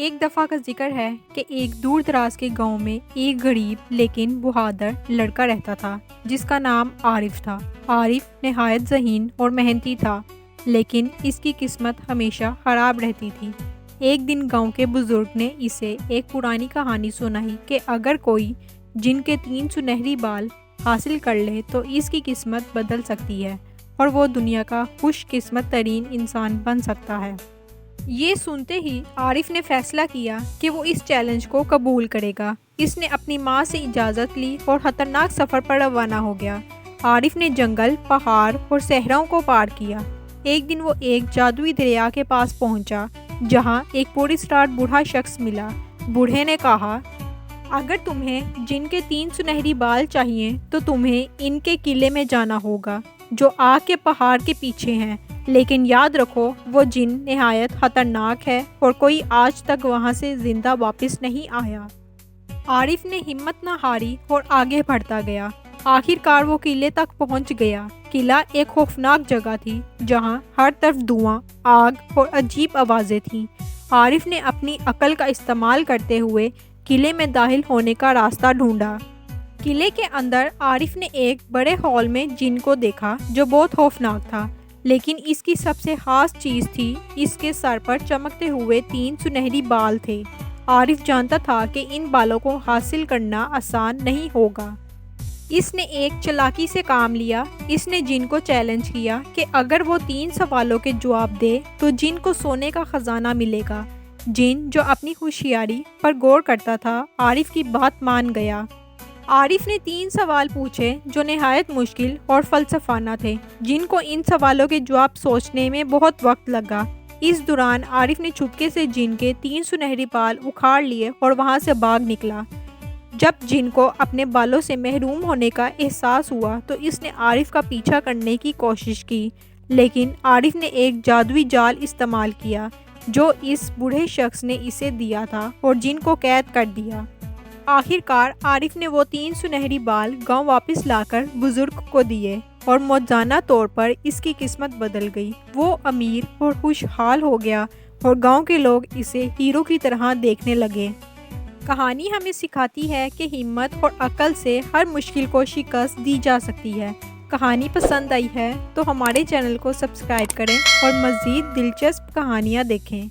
ایک دفعہ کا ذکر ہے کہ ایک دور دراز کے گاؤں میں ایک غریب لیکن بہادر لڑکا رہتا تھا جس کا نام عارف تھا۔ عارف نہایت ذہین اور محنتی تھا، لیکن اس کی قسمت ہمیشہ خراب رہتی تھی۔ ایک دن گاؤں کے بزرگ نے اسے ایک پرانی کہانی سنائی کہ اگر کوئی جن کے 3 سنہری بال حاصل کر لے تو اس کی قسمت بدل سکتی ہے اور وہ دنیا کا خوش قسمت ترین انسان بن سکتا ہے۔ یہ سنتے ہی عارف نے فیصلہ کیا کہ وہ اس چیلنج کو قبول کرے گا۔ اس نے اپنی ماں سے اجازت لی اور خطرناک سفر پر روانہ ہو گیا۔ عارف نے جنگل، پہاڑ اور صحراؤں کو پار کیا۔ ایک دن وہ ایک جادوئی دریا کے پاس پہنچا جہاں ایک پوری اسٹار بوڑھا شخص ملا۔ بوڑھے نے کہا، اگر تمہیں جن کے 3 سنہری بال چاہیے تو تمہیں ان کے قلعے میں جانا ہوگا جو آگ کے پہاڑ کے پیچھے ہیں، لیکن یاد رکھو وہ جن نہایت خطرناک ہے اور کوئی آج تک وہاں سے زندہ واپس نہیں آیا۔ عارف نے ہمت نہ ہاری اور آگے بڑھتا گیا۔ آخر کار وہ قلعے تک پہنچ گیا۔ قلعہ ایک خوفناک جگہ تھی جہاں ہر طرف دھواں، آگ اور عجیب آوازیں تھیں۔ عارف نے اپنی عقل کا استعمال کرتے ہوئے قلعے میں داخل ہونے کا راستہ ڈھونڈا۔ قلعے کے اندر عارف نے ایک بڑے ہال میں جن کو دیکھا جو بہت خوفناک تھا، لیکن اس کی سب سے خاص چیز تھی اس کے سر پر چمکتے ہوئے 3 سنہری بال تھے۔ عارف جانتا تھا کہ ان بالوں کو حاصل کرنا آسان نہیں ہوگا۔ اس نے ایک چالاکی سے کام لیا۔ اس نے جن کو چیلنج کیا کہ اگر وہ 3 سوالوں کے جواب دے تو جن کو سونے کا خزانہ ملے گا۔ جن جو اپنی ہوشیاری پر غور کرتا تھا عارف کی بات مان گیا۔ عارف نے 3 سوال پوچھے جو نہایت مشکل اور فلسفانہ تھے۔ جن کو ان سوالوں کے جواب سوچنے میں بہت وقت لگا۔ اس دوران عارف نے چپکے سے جن کے 3 سنہری بال اکھاڑ لیے اور وہاں سے بھاگ نکلا۔ جب جن کو اپنے بالوں سے محروم ہونے کا احساس ہوا تو اس نے عارف کا پیچھا کرنے کی کوشش کی، لیکن عارف نے ایک جادوئی جال استعمال کیا جو اس بوڑھے شخص نے اسے دیا تھا اور جن کو قید کر دیا۔ آخر کار عارف نے وہ 3 سنہری بال گاؤں واپس لا کر بزرگ کو دیے اور معجزانہ طور پر اس کی قسمت بدل گئی۔ وہ امیر اور خوشحال ہو گیا اور گاؤں کے لوگ اسے ہیرو کی طرح دیکھنے لگے۔ کہانی ہمیں سکھاتی ہے کہ ہمت اور عقل سے ہر مشکل کو شکست دی جا سکتی ہے۔ کہانی پسند آئی ہے تو ہمارے چینل کو سبسکرائب کریں اور مزید دلچسپ کہانیاں دیکھیں۔